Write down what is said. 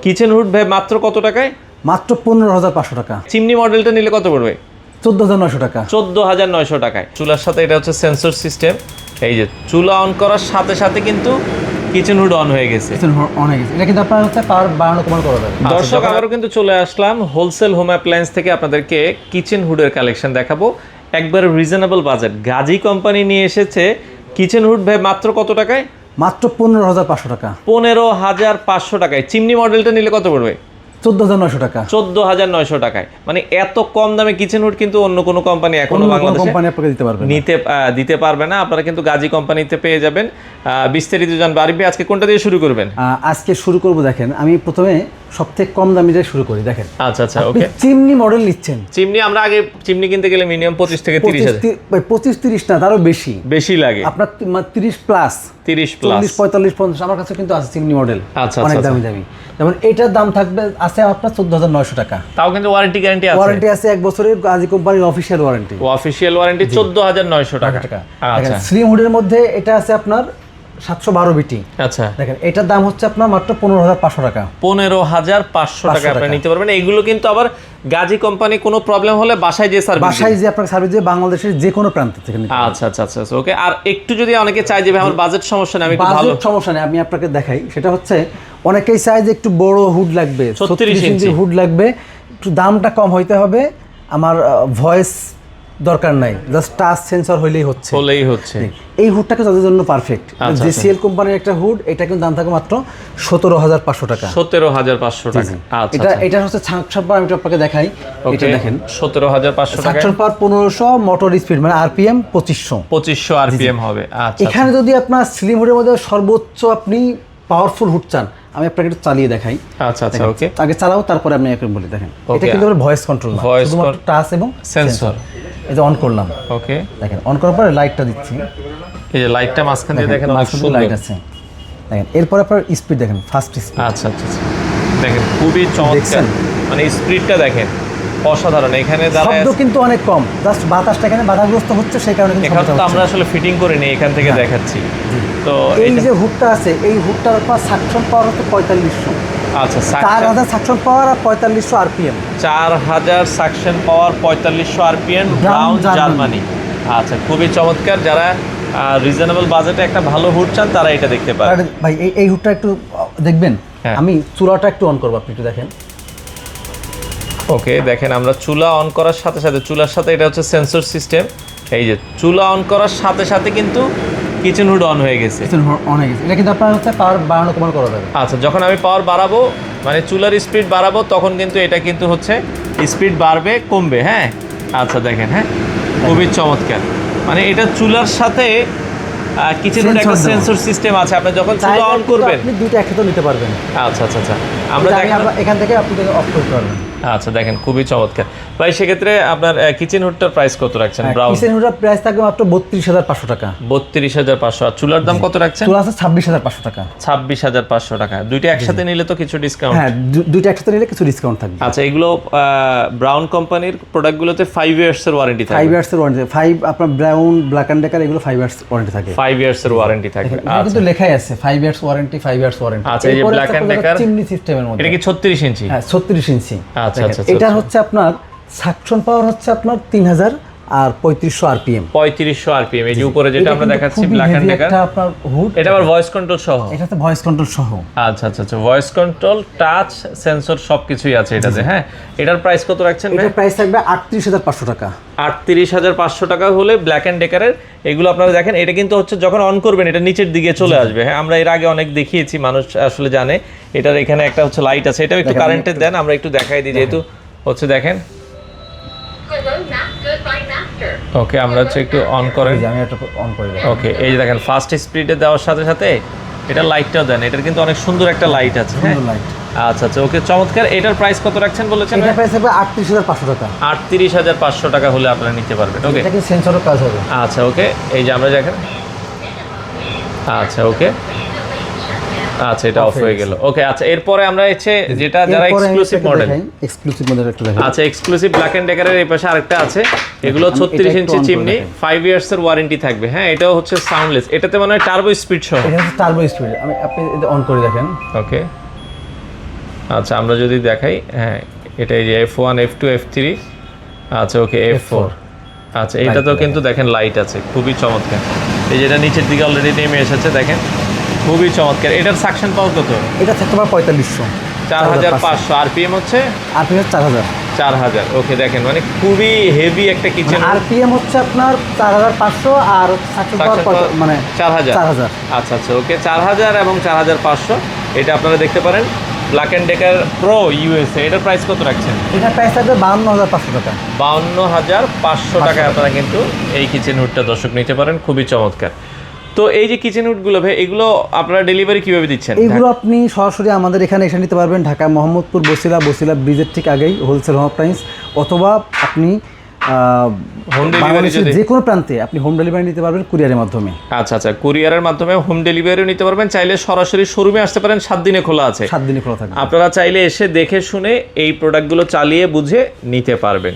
Kitchen hood ভাই মাত্র কত টাকায়? মাত্র 15,500 টাকা। চিমনি মডেলটা নিলে কত পড়বে? 14,900 টাকা। 14,900 টাকায়। চুলার সাথে এটা হচ্ছে সেন্সর সিস্টেম। এই যে চুলা অন করার সাথে সাথে কিন্তু কিচেন হুড অন হয়ে গেছে। কিচেন হুড অন হয়ে গেছে। এটা কিন্তু আপনার হচ্ছে পাওয়ার বাড়ানো কমানো করা যাবে। দর্শক আবারও কিন্তু চলে আসলাম হোলসেল হোম অ্যাপ্লায়েন্স থেকে আপনাদেরকে কিচেন হুডের কালেকশন দেখাবো। একবার রিজনেবল বাজেট গাজী কোম্পানি নিয়ে এসেছে কিচেন হুড ভাই মাত্র কত টাকায়? মাত্র 15,500 টাকা। 15,500 টাকায়। চিমনি মডেলটা নিলে কত পড়বে? 14,900 টাকা। 14,900 টাকায়। মানে এত কম দামে কিচেন হুড কিন্তু অন্য কোনো কোম্পানি এখনো বাংলাদেশে কোম্পানি আপনাকে দিতে পারবে না। দিতে পারবে না। আপনারা কিন্তু গাজী কোম্পানিতে পেয়ে যাবেন। বিস্তারিত জানবো। আরিফ ভাই আজকে কোনটা দিয়ে শুরু করবেন? আজকে শুরু করব, দেখেন আমি প্রথমে সবথেকে কম দামি দিয়ে শুরু করি। দেখেন আচ্ছা আচ্ছা ওকে। চিমনি মডেল নিচ্ছেন। চিমনি আমরা আগে চিমনি কিনতে গেলে মিনিমাম 25 থেকে 30,000 25-30 না, তারও বেশি লাগে। আপনার 30 প্লাস 30 প্লাস 40-45-50 আমার কাছে কিন্তু আছে চিমনি মডেল। আচ্ছা অনেক আচ্ছা দামি দামি। যেমন এটার দাম থাকবে আছে আপনার 14,900 টাকা। তাও কিন্তু ওয়ারেন্টি গ্যারান্টি আছে। ওয়ারেন্টি আছে 1 বছরের গাজী কোম্পানির অফিশিয়াল ওয়ারেন্টি। অফিশিয়াল ওয়ারেন্টি 14,900 টাকা। আচ্ছা স্লিম হুডের মধ্যে এটা আছে আপনার 712 বিটি। আচ্ছা দেখেন এটার দাম হচ্ছে আপনার মাত্র 15,500 টাকা। 15,500 টাকা আপনি নিতে পারবেন। এগুলো কিন্তু আবার গাজী কোম্পানি কোনো প্রবলেম হলে বাসায় যে সার্ভিস আপনার সার্ভিস দিয়ে বাংলাদেশের যে কোনো প্রান্ত থেকে নিতে পারবেন। আচ্ছা আচ্ছা আচ্ছা ওকে। আর একটু যদি অনেকে চায় যে ভাই আমার বাজেট সমস্যা নেই, আমি একটু ভালো বাজেট সমস্যা নেই, আমি আপনাকে দেখাই। সেটা হচ্ছে অনেকেই চায় যে একটু বড় হুড লাগবে, 36 ইঞ্চি হুড লাগবে, একটু দামটা কম হইতে হবে, আমার ভয়েস দরকার নাই, জাস্ট টাচ সেন্সর হলেই হচ্ছে। এই হুডটাকে তাদের জন্য পারফেক্ট। জেসিএল কোম্পানির একটা হুড, এটা কিন্তু দাম থাকে মাত্র 17,500 টাকা। 17,500 টাকা। আচ্ছা এটা হচ্ছে সাকশন পাওয়ার, আমি আপনাকে দেখাই। এটা দেখেন 17,500 টাকা। সাকশন পাওয়ার 1500, মোটর স্পিড মানে আরপিএম 2500 আরপিএম হবে। আচ্ছা এখানে যদি আপনার স্লিম হুডের মধ্যে সর্বোচ্চ আপনি পাওয়ারফুল হুড চান, আমি আপনাকে একটু চালিয়ে দেখাই। আচ্ছা আচ্ছা ওকে। আগে চালাও তারপরে আমি আপনাকে বলি। দেখেন এটা কিন্তু ভয়েস কন্ট্রোল না, শুধুমাত্র টাচ এবং সেন্সর। এই যে অন করলাম, ওকে দেখেন অন করার পরে লাইটটা দিচ্ছি। এই যে লাইটটা মাঝখান দিয়ে দেখেন অনেক সুন্দর লাইট আছে। দেখেন এরপরে আপনার স্পিড দেখেন, ফাস্ট স্পিড। আচ্ছা আচ্ছা দেখেন খুবই চমৎকার। মানে স্পিডটা দেখেন অসাধারণ। এখানে শব্দ কিন্তু অনেক কম, জাস্ট বাতাসটা এখানে বাধাগ্রস্ত হচ্ছে, সেই কারণে কিন্তু এখানে তো আমরা আসলে ফিটিং করে নেই, এখান থেকে দেখাচ্ছি। তো এই যে হুডটা আছে, এই হুডটার আপনার সাকশন পাওয়ার হচ্ছে 4500। আচ্ছা 4000 সাকশন পাওয়ার আর 4500 আরপিএম। 4000 সাকশন পাওয়ার 4500 আরপিএম, ব্রাউন জার্মানি। আচ্ছা খুবই চমৎকার। যারা রিজনেবল বাজেটে একটা ভালো হুড চান তারা এটা দেখতে পারেন। ভাই এই হুডটা একটু দেখবেন। আমি চুলাটা একটু অন করব, আপনি একটু দেখেন। ওকে দেখেন আমরা চুলা অন করার সাথে সাথে, চুলার সাথে এটা হচ্ছে সেন্সর সিস্টেম। এই যে চুলা অন করার সাথে সাথে কিন্তু কিচেন হুড অন হয়ে গেছে। কিচেন হুড অন হয়ে গেছে। এটা কিন্তু আপনার হচ্ছে পাওয়ার বাড়ানো কমানো করা যাবে। আচ্ছা যখন আমি পাওয়ার বাড়াবো, মানে চুলার স্পিড বাড়াবো, তখন কিন্তু এটা কিন্তু হচ্ছে স্পিড বাড়বে কমবে। হ্যাঁ আচ্ছা দেখেন, হ্যাঁ খুবই চমৎকার। মানে এটা চুলার সাথে কিচেন হুড একটা সেন্সর সিস্টেম আছে। আপনি যখন চুলা অন করবেন আপনি দুটো একসাথে নিতে পারবেন। আচ্ছা আচ্ছা আচ্ছা আমরা এখান থেকে আপনি অফ করতে পারবেন। আচ্ছা দেখেন খুবই চমৎকার। ভাই সেক্ষেত্রে আপনার কিচেন হুডটার প্রাইস কত রাখছেন? ব্রাউন কিচেন হুডের প্রাইস থাকবে মাত্র 32,500 টাকা। 32,500। আর চুলার দাম কত রাখছেন? চুলা আছে 26,500 টাকা। 26,500 টাকা। দুইটা একসাথে নিলে তো কিছু ডিসকাউন্ট? হ্যাঁ দুইটা একসাথে নিলে কিছু ডিসকাউন্ট থাকবে। আচ্ছা এগুলো ব্রাউন কোম্পানির প্রোডাক্টগুলোতে 5 ইয়ার্স এর ওয়ারেন্টি থাকে। 5 ইয়ার্স এর ওয়ারেন্টি। 5 আপনার ব্রাউন, ব্ল্যাক এন্ড ডেকার এগুলো 5 ইয়ার্স ওয়ারেন্টি থাকে। 5 ইয়ার্স এর ওয়ারেন্টি থাকে। এটা কিন্তু লেখাই আছে 5 ইয়ার্স ওয়ারেন্টি, 5 ইয়ার্স ওয়ারেন্টি। আচ্ছা এই যে ব্ল্যাক এন্ড ডেকার চিমনি সিস্টেমের মধ্যে। এটা কি 36 ইঞ্চি? হ্যাঁ 36 ইঞ্চি। আচ্ছা আচ্ছা এটা হচ্ছে আপনার সাকশন পাওয়ার হচ্ছে আপনার 3000 আর 3500 আরপিএম। 3500 আরপিএম। এই যে উপরে যেটা আমরা দেখাচ্ছি ব্ল্যাক এন্ড ডেকার, এটা আপনার হুড। এটা আবার ভয়েস কন্ট্রোল সহ। এটাতে ভয়েস কন্ট্রোল সহ। আচ্ছা আচ্ছা আচ্ছা ভয়েস কন্ট্রোল, টাচ সেন্সর সবকিছুই আছে এটাতে। হ্যাঁ এটার প্রাইস কত রাখছেন? এটার প্রাইস থাকবে 38,500 টাকা। 38,500 টাকা হলে ব্ল্যাক এন্ড ডেকারের এগুলো আপনারা দেখেন। এটা কিন্তু হচ্ছে যখন অন করবেন এটা নিচের দিকে চলে আসবে। হ্যাঁ আমরা এর আগে অনেক দেখিয়েছি, মানুষ আসলে জানে। এটার এখানে একটা হচ্ছে লাইট আছে, এটাও একটু কারেন্টের দেন, আমরা একটু দেখাই দিই যেহেতু হচ্ছে। দেখেন ওকে আমরা হচ্ছে একটু অন করেন। আমি এটা অন করে দিই। ওকে এই যে দেখেন ফাস্ট স্পিডে দেওয়ার সাথে সাথে এটা লাইটটাও দেন। এটার কিন্তু অনেক সুন্দর একটা লাইট আছে। হ্যাঁ আচ্ছা আচ্ছা ওকে চমৎকার। এটার প্রাইস কত রাখছেন বলেছেন? এটার প্রাইস হবে 38,500 টাকা। 38,500 টাকা হলে আপনারা নিতে পারবেন। ওকে এটা কি সেন্সরের কাজ হবে? আচ্ছা ওকে এই যে আমরা দেখেন। আচ্ছা ওকে আচ্ছা এটা অফ হয়ে গেল। ওকে আচ্ছা এরপরে আমরা হচ্ছে যেটা যারা এক্সক্লুসিভ মডেল, এক্সক্লুসিভ মডেল একটা দেখাই। আচ্ছা এক্সক্লুসিভ ব্ল্যাক এন্ড ডেকারের এই পাশে আরেকটা আছে। এগুলো 36 ইঞ্চি চিমনি, 5 ইয়ার্স এর ওয়ারেন্টি থাকবে। হ্যাঁ এটাও হচ্ছে সাউন্ডলেস। এটাতে মনে হয় টার্বো স্পিড সহ। এটা হচ্ছে টার্বো স্পিড। আপনি অন করে দেখেন। ওকে আচ্ছা আমরা যদি দেখাই, হ্যাঁ এটা এই যে F1 F2 F3, আচ্ছা ওকে F4, আচ্ছা এটাতেও কিন্তু দেখেন লাইট আছে, খুবই চমৎকার। এই যেটা নিচের দিকে অলরেডি নেমে এসেছে দেখেন, খুবই চমৎকার। এটার সাকশন পাওয়ার কত? এটা থাকতে পারে 4500, 4500। আরপিএম হচ্ছে আরপিএম 4000। 4000, ওকে দেখেন মানে খুবই হেভি একটা কিচেন। আরপিএম হচ্ছে আপনার 4500 আর সাকশন পাওয়ার মানে 4000। আচ্ছা আচ্ছা ওকে, 4000 এবং 4500। এটা আপনারা দেখতে পারেন black and decker pro USA. এটার প্রাইস কত রাখছেন? এটার প্রাইস থাকবে 52500 টাকা। 52500 টাকায় আপনারা কিন্তু এই কিচেন হুডটা দর্শক নিতে পারেন, খুবই চমৎকার। তো এই যে কিচেন হুডগুলো ভাই, এগুলো আপনারা ডেলিভারি কিভাবে দিচ্ছেন? এগুলো আপনি সরাসরি আমাদের এখানে এসে নিতে পারবেন, ঢাকা মোহাম্মদপুর বসিলা ব্রিজের ঠিক আগেই হোলসেল হোম অ্যাপ্লায়েন্স, অথবা আপনি হোম ডেলিভারি যে কোনো প্রান্তে আপনি হোম ডেলিভারি নিতে পারবেন কুরিয়ারের মাধ্যমে। আচ্ছা আচ্ছা, কুরিয়ারের মাধ্যমে হোম ডেলিভারিও নিতে পারবেন। চাইলে সরাসরি শোরুমে আসতে পারেন, 7 দিনে খোলা আছে। 7 দিনে খোলা থাকবে। আপনারা চাইলে এসে দেখে শুনে এই প্রোডাক্টগুলো চালিয়ে বুঝে নিতে পারবেন।